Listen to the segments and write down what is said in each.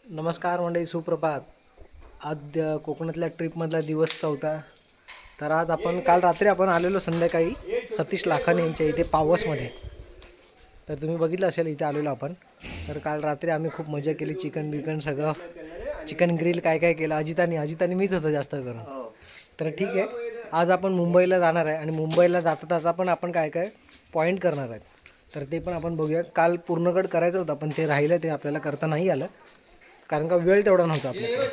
नमस्कार मंडळी, सुप्रभात. आज कोकणातल्या ट्रिपमधला दिवस 4था. तर आज आपण काल रात्री आपण आलेलो संध्याकाळी सतीश लाखाने यांच्या इथे पावसमध्ये. तर तुम्ही बघितलं असेल इथे आलेलो आपण. तर काल रात्री आम्ही खूप मजा केली. चिकन सगळं चिकन ग्रिल काय काय केलं अजितानी मीच होतं जास्त करून. तर ठीक आहे, आज आपण मुंबईला जाणार आहे आणि मुंबईला जाता पण आपण काय काय पॉईंट करणार आहेत. तर ते पण आपण बघूया. काल पूर्णगड करायचं होतं पण ते राहिलं, ते आपल्याला करता नाही आलं कारण का वेळ तेवढा नव्हता आपल्याकडे.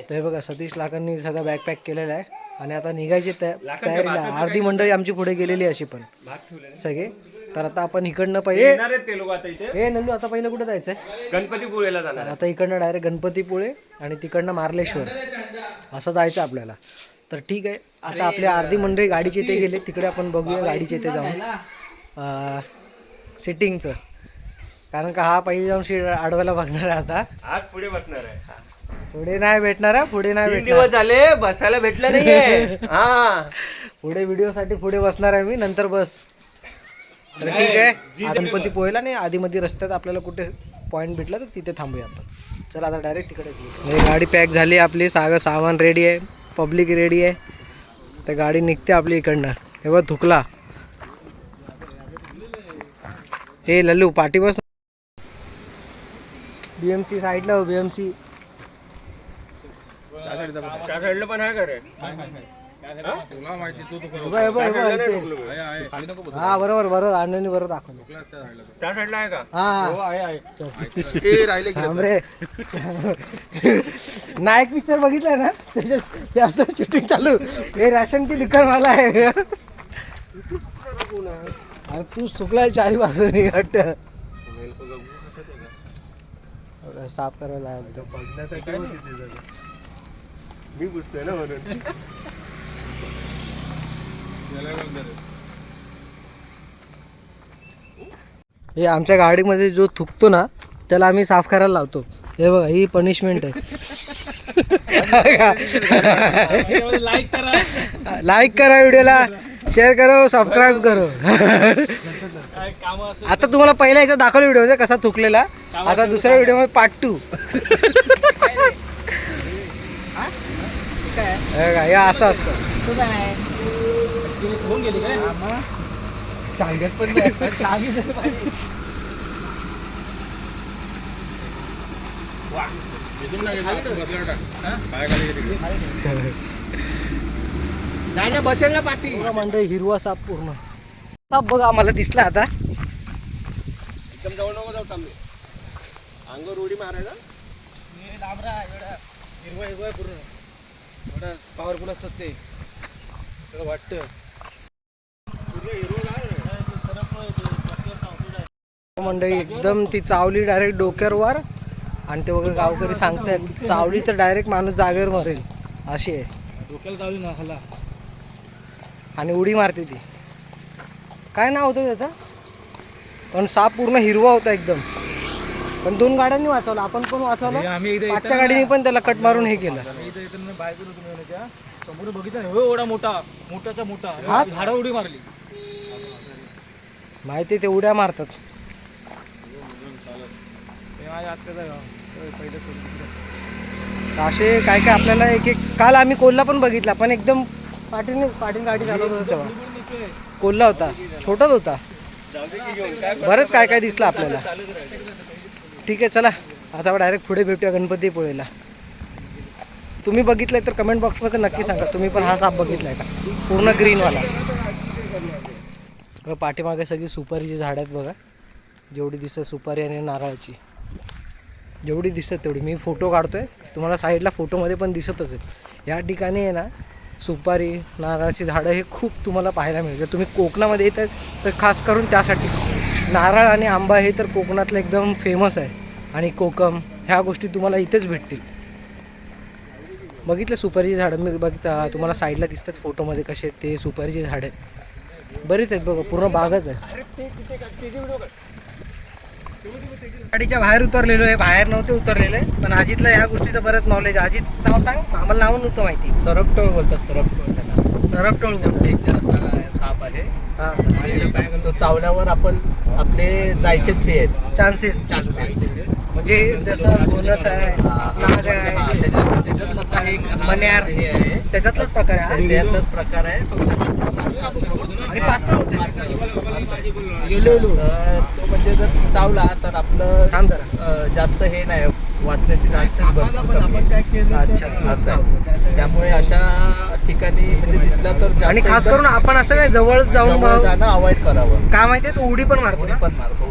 तर हे बघा, सतीश लाखांनी सगळं बॅकपॅक केलेलं आहे आणि आता निघायची तयारीला. अर्धी मंडळी आमची पुढे गेलेली अशी पण सगळे. तर आता आपण इकडनं पहिले हे नल्लू आता पहिलं कुठे जायचंय? गणपतीपुळेला जाणार. आता इकडनं डायरेक्ट गणपतीपुळे आणि तिकडनं मार्लेश्वर असं जायचं आपल्याला. तर ठीक आहे, आता आपली अर्धी मंडळी गाडीचे इथे गेले, तिकडे आपण बघूया गाडीचे इथे जाऊन सिटिंगचं. कारण का हा पहिले जाऊन सीट अडवायला बघणार आहे. आता आज पुढे बसणार आहे. पुढे नाही भेटणार आहे, पुढे नाही 3 भेटणार. दिवस झाले बसायला भेटलं नाहीये. हा, पुढे व्हिडिओसाठी पुढे बसणार आहे मी, नंतर बस. तर ठीक आहे, गणपती पोहेला नाही आधीमध्ये रस्त्यात आपल्याला कुठे पॉईंट भेटला तर तिथे थांबूया आपण. चला आता डायरेक्ट तिकडे जाऊ. गाडी पॅक झाली आपली, सामान रेडी आहे, पब्लिक रेडी आहे. तर गाडी निघते आपली इकडनं. हे बघ थुकला. हे लल्लू पाठी बस. BMC साईडला हो, BMC. घडलं पण आहे का रे? हा बरोबर अण्णांनी बरोबर दाखवलं. त्या साईडला आहे का? हा रे, नायक पिक्चर बघितलाय ना, त्याच्यात ते असं शूटिंग चालू. हे राशन की दुकान वाला आहे. अरे तू चुकलाय चारी बाजूनी वाटत. साफ करायला मी घुसतोय ना म्हणून. हे आमच्या गाडीमध्ये जो थुकतो ना त्याला आम्ही साफ करायला लावतो. हे बघा, ही पनिशमेंट आहे. लाईक करा व्हिडिओला, शेअर करो, सबस्क्राईब करो. आता तुम्हाला पहिला एकदा दाखवला व्हिडिओ कसा थुकलेला. आता दुसऱ्या व्हिडिओ मध्ये पार्ट 2. हे असं असतं. सांगत पण बसेल ना पाठी. मंडळी हिरवा साप पूर्ण साप बघा आम्हाला दिसला. आता एकदम जवळ नको जाऊ थांबले. अंगावर उडी मारायचा. हिरवा पूर्ण पॉवरफुल असतात ते वाटत. मंडळी एकदम ती चावली डायरेक्ट डोक्यावर वर. आणि ते वगैरे गावकरी सांगतात चावली तर डायरेक्ट माणूस जागेवर मरेल अशी आहे. डोक्याला चावली ना खाला आणि उडी मारते ती. काय नाव होतं त्याचं? पण साप पूर्ण हिरवा होता एकदम. पण 2 गाड्यांनी वाचवलं, आपण पण वाचवलं. 5च्या गाडीने पण त्याला कट मारून हे केलं. समोर बघितलं एवढा मोठाचा मोठा झाडा उडी मारली. माहिती ते उड्या मारतात. असे काय काय आपल्याला एक काल आम्ही कोल्हा पण बघितला, पण एकदम पाटील गाडी चालवत होता तेव्हा. कोल्हा होता, छोटाच होता. बरंच काय काय दिसलं आपल्याला. ठीक आहे, चला आता डायरेक्ट पुढे भेटूया गणपतीपुळेला. तुम्ही बघितलंय तर कमेंट बॉक्समध्ये नक्की सांगा, तुम्ही पण हा साप बघितलाय का पूर्ण ग्रीनवाला. पाठीमागे सगळी सुपारीची झाडं आहेत बघा. जेवढी दिसत सुपारी आणि नारळाची जेवढी दिसत तेवढी. मी फोटो काढतोय, तुम्हाला साईडला फोटोमध्ये पण दिसत असेल. या ठिकाणी आहे ना सुपारी नारळाची झाडं हे खूप तुम्हाला पाहायला मिळेल. जर तुम्ही कोकणामध्ये येतात तर खास करून त्यासाठी. नारळ आणि आंबा हे तर कोकणातलं एकदम फेमस आहे. आणि कोकम ह्या गोष्टी तुम्हाला इथेच भेटतील. बघितलं सुपारीची झाडं मी बघता तुम्हाला साईडला दिसतात फोटोमध्ये कसे ते सुपारीची झाडं आहेत. बरीच आहेत बघा, पूर्ण बागच आहे. गाडीच्या बाहेर उतरलेलो आहे, बाहेर नव्हते उतरलेले. पण अजितला ह्या गोष्टीचं बरंच नॉलेज. अजित नाव सांग, आम्हाला नाव नव्हतं माहिती. सरपटोळ बोलतात, सरपटोळ त्याला. सरपटोळ बोलतात. डेंजरस साप आहे. तो चावल्यावर आपण आपले जायचेच हे आहेत चान्सेस. म्हणजे जसं बोनस आहे, नाग आहे, त्याच्यात मधला हे मण्यार हे आहे त्याच्यातलाच प्रकार आहे हा. त्यातलाच प्रकार आहे, फक्त हा थोडा पातळ आणि पातळ होते. असं आहे. गेलेलो. तर तो म्हणजे जर चावला तर आपलं थांब जरा. जास्त हे नाही वाचण्याचे चान्सेस भरपूर कमी आहे. अच्छा. असं आहे. त्यामुळे अशा ठिकाणी म्हणजे दिसला तर जास्त आणि खास एकदम करून आपण असं नाही जवळ जाऊन जवळ जाणं अवॉइड करावं. काय माहितीये तो उडी पण मारतो उडी ना. पण मारतो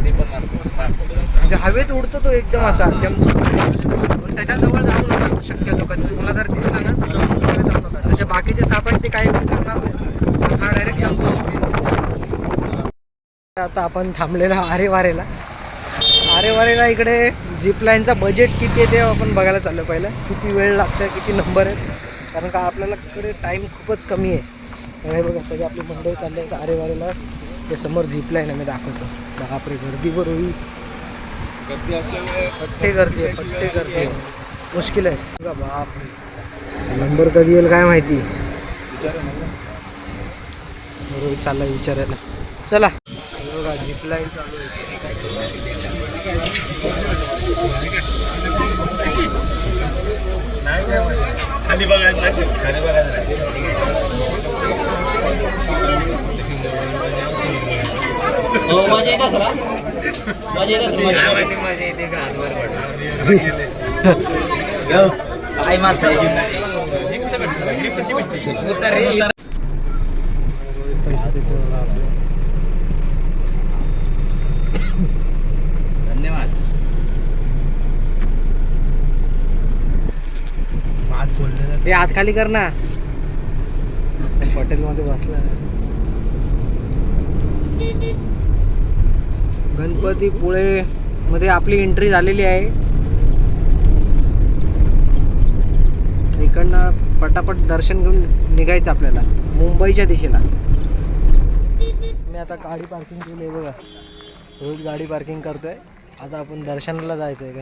म्हणजे हवेत उडतो तो एकदम असा जंप. पण त्याच्या जवळ जाऊ नका शक्यतो. कधी तुम्हाला जर दिसला ना तर त्याला जाऊ नका. तसे बाकीचे साप आहेत ते काही करणार नाही. हा डायरेक्ट जंप. आता आपण थांबलेला आरेवारेला. आरेवारेला इकडे झिपलाईनचा बजेट किती आहे ते आपण बघायला चाललो. पहिलं किती वेळ लागतं, किती नंबर आहेत, कारण का आपल्याला इकडे टाईम खूपच कमी आहे. तर हे बघा सगळे आपली मंडळी चालले आहेत आरेवारेला. ते समोर झिपलाईन आहे, मी दाखवतो. बापरे गर्दी बरं होईल. गर्दी असल्यामुळे फट्टे गर्दी आहे, फट्टे गर्दी आहे. मुश्किल आहे बघा. बापरे नंबर कधी येईल काय माहिती. बरोबर चालला विचारायला. चला बघा झिपलाईन चालू आहे. खाली बघायला खाली बघायला मजा येत असेल. मजा येते का हातवर काय मारताय धन्यवाद. हे हात खाली कर ना. हॉटेलमध्ये बसला. गणपतीपुळे मध्ये आपली एंट्री झालेली आहे. इकडनं पटापट दर्शन घेऊन निघायचं आपल्याला मुंबईच्या दिशेला. मी आता गाडी पार्किंग केली आहे बघा. रोज गाडी पार्किंग करतोय. आता आपण दर्शनाला जायचं आहे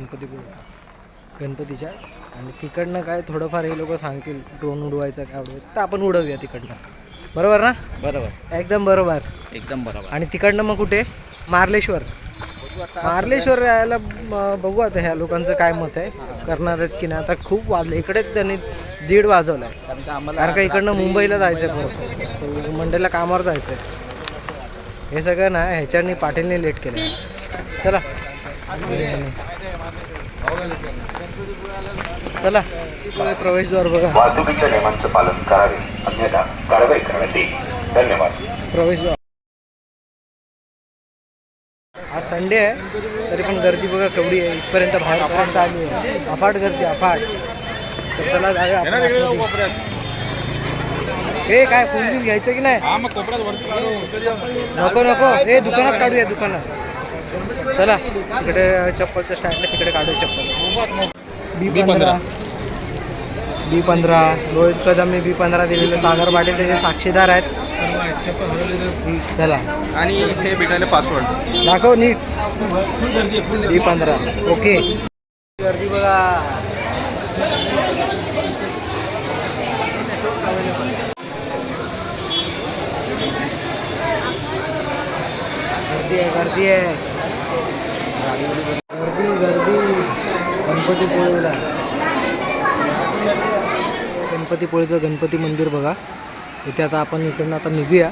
गणपतीच्या. आणि तिकडनं काय थोडंफार हे लोक सांगतील ड्रोन उडवायचं काय उडवायचं तर आपण उडवूया तिकडनं. बरोबर ना. बरोबर, एकदम बरोबर. एकदम बरोबर. आणि तिकडनं मग कुठे मार्लेश्वर. मार्लेश्वर यायला बघू आता ह्या लोकांचं काय मत आहे. करणार आहेत की नाही. आता खूप वाजले इकडेच त्यांनी 1:30 वाजवलं आहे. कारण का इकडनं मुंबईला जायचं आहे. परत मंडेला कामावर जायचं आहे. हे सगळं ना ह्याच्यानी पाटीलने लेट केलं. चला चला पुढे प्रवेशद्वार बघा. वाहतुकीच्या नियमांचं पालन करावे, अन्यथा कारवाई करण्यात येईल. धन्यवाद. प्रवेशद्वार. आज संडे आहे तरी पण गर्दी बघा केवढी आहे. इथपर्यंत बाहेरपर्यंत आली आहे. अफाट गर्दी अफाट. तर चला जाऊया आपण आतमध्ये. हे काय फोन बिल घ्यायचं की नाही. नको नको. हे दुकानात काढूया दुकानात. चला तिकडे चप्पलचं स्टँड आहे तिकडे काढूया चप्पल. B15 रोहित कदम मी B15 दिलेलं. सागर पाटील त्याचे साक्षीदार आहेत. चला आणि हे भेटायला पासवर्ड दाखव नीट. B15 okay. गर्दी बघा. गर्दी आहे गर्दी आहे. गर्दी गर्दी. गणपतीपुळेला गणपतीपुळेचं गणपती मंदिर बघा. इथे आता आपण इकडनं आता निघूया.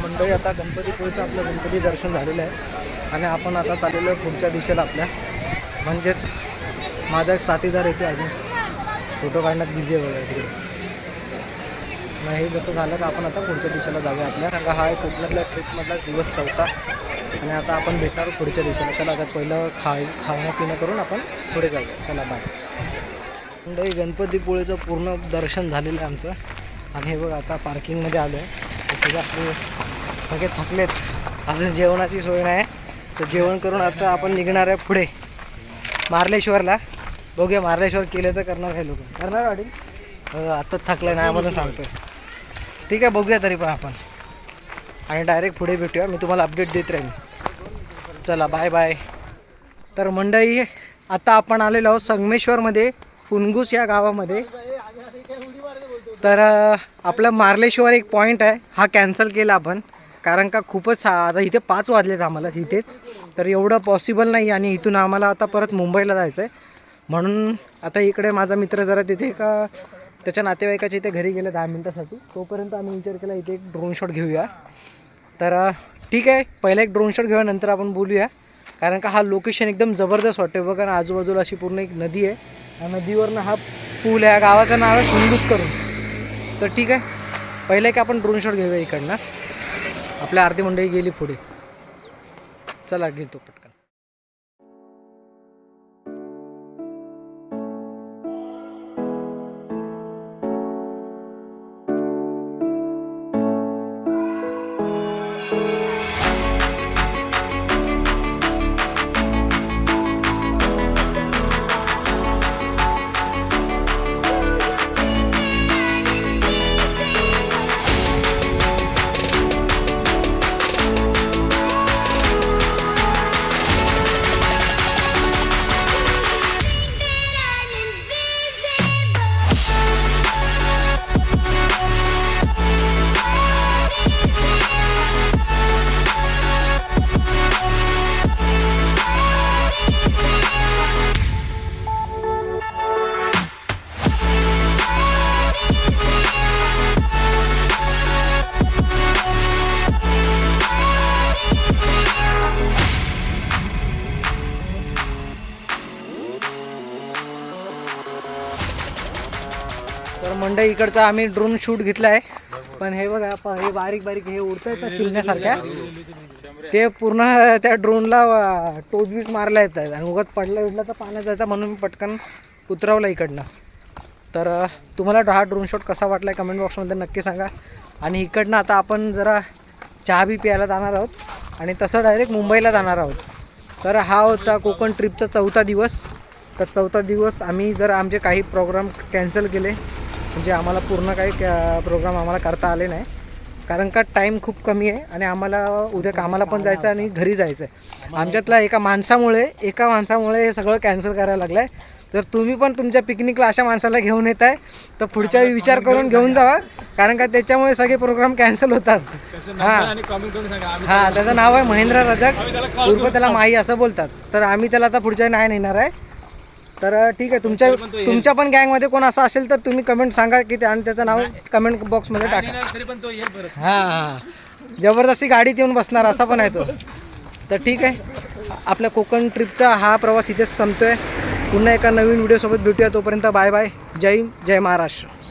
मंडळी आता गणपतीपुळेचं आपलं गणपती दर्शन झालेलं आहे आणि आपण आता चाललेलो आहे पुढच्या दिशेला आपल्या. म्हणजेच माझा एक साथीदार येते अजून फोटो काढण्यात बिझी आहे बघा तिकडे. नाही जसं झालं का आपण आता पुढच्या दिशेला जाऊया आपल्या. सांगा हा एक कोकणातल्या ट्रिपमधला दिवस 4था आणि आता आपण भेटणार पुढच्या दिशेला. चला आता पहिलं खाणं पिणं करून आपण पुढे जाऊया. चला बाय. मंडळी गणपतीपुळेचं पूर्ण दर्शन झालेलं आहे आमचं. आणि हे बघा आता पार्किंगमध्ये आलो आहे. सगळे आपले सगळे थकलेत. अजून जेवणाची सोय नाही. तर जेवण करून आता आपण निघणार आहे पुढे मार्लेश्वरला. बघूया मार्लेश्वर केलं तर करणार हे लोक. करणार वाटेल. आता थकलं नाही आम्हाला सांगतो. ठीक आहे बघूया तरी पण आपण. आणि डायरेक्ट पुढे भेटूया. मी तुम्हाला अपडेट देत राहीन. चला बाय बाय. तर मंडळी आता आपण आलेलो आहोत संगमेश्वरमध्ये फुनगुस या गावामध्ये. तर आपला मार्लेश्वर एक पॉईंट आहे हा कॅन्सल केला आपण, कारण का खूपच आता इथे 5 वाजलेत आम्हाला इथेच, तर एवढं पॉसिबल नाही आणि इथून आम्हाला आता परत मुंबईला जायचं आहे. म्हणून आता इकडे माझा मित्र जरा तिथे का त्याच्या नातेवाईकाच्या इथे घरी गेले 10 मिनटासाठी, तोपर्यंत आम्ही विचार केला इथे एक ड्रोन शॉट घेऊया. तर ठीक आहे, पहिला एक ड्रोन शॉट घेऊया, नंतर आपण बोलूया. कारण का हा लोकेशन एकदम जबरदस्त वाटतो बघा ना, आजूबाजूला अशी पूर्ण एक नदी आहे, या नदीवरनं हा पूल आहे, गावाचं नाव आहे हिंदूच करून. तर ठीक आहे, पहिलं की आपण ड्रोन शॉट घेऊया इकडनं. आपल्या आरती मंडळी गेली पुढे, चला घेतो पटकन. तर मंडई इकडचा आम्ही ड्रोन शूट घेतला आहे, पण हे बघा हे बारीक बारीक हे उडत आहेत ना चिमण्यासारख्या, ते पूर्ण त्या ड्रोनला टोचबीस मारल्या येत आहेत आणि उगाच पडलं तर पाण्यात जायचा, म्हणून मी पटकन उतरवलं इकडनं. तर तुम्हाला हा ड्रोन शॉट कसा वाटला आहे कमेंट बॉक्समध्ये नक्की सांगा. आणि इकडनं आता आपण जरा चहा बी प्यायला जाणार आहोत आणि तसं डायरेक्ट मुंबईला जाणार आहोत. तर हा होता कोकण ट्रिपचा 4था दिवस. तर 4था दिवस आम्ही जर आमचे काही प्रोग्राम कॅन्सल केले, म्हणजे आम्हाला पूर्ण काही प्रोग्राम आम्हाला करता आले नाही, कारण का टाईम खूप कमी आहे आणि आम्हाला उद्या कामाला पण जायचं आणि घरी जायचं आहे. आमच्यातला एका माणसामुळे हे सगळं कॅन्सल करायला लागलं आहे. तर तुम्ही पण तुमच्या पिकनिकला अशा माणसाला घेऊन येत आहे तर पुढच्या विचार करून घेऊन जावा, कारण का त्याच्यामुळे सगळे प्रोग्राम कॅन्सल होतात. हां, त्याचं नाव आहे महेंद्र रजक, उर्फ त्याला माई असं बोलतात. तर आम्ही त्याला आता पुढच्या नाही नेणार आहे. तर ठीक आहे, तुमच्या पण गँगमध्ये कोण असं असेल तर तुम्ही कमेंट सांगा की आणि त्याचं नाव कमेंट बॉक्समध्ये टाका. हां, जबरदस्ती गाडीत येऊन बसणार असा पण आहे तो. तर ठीक आहे, आपल्या कोकण ट्रिपचा हा प्रवास इथेच संपतोय. पुन्हा एका नवीन व्हिडिओसोबत भेटूया, तोपर्यंत बाय बाय. जय हिंद, जय महाराष्ट्र.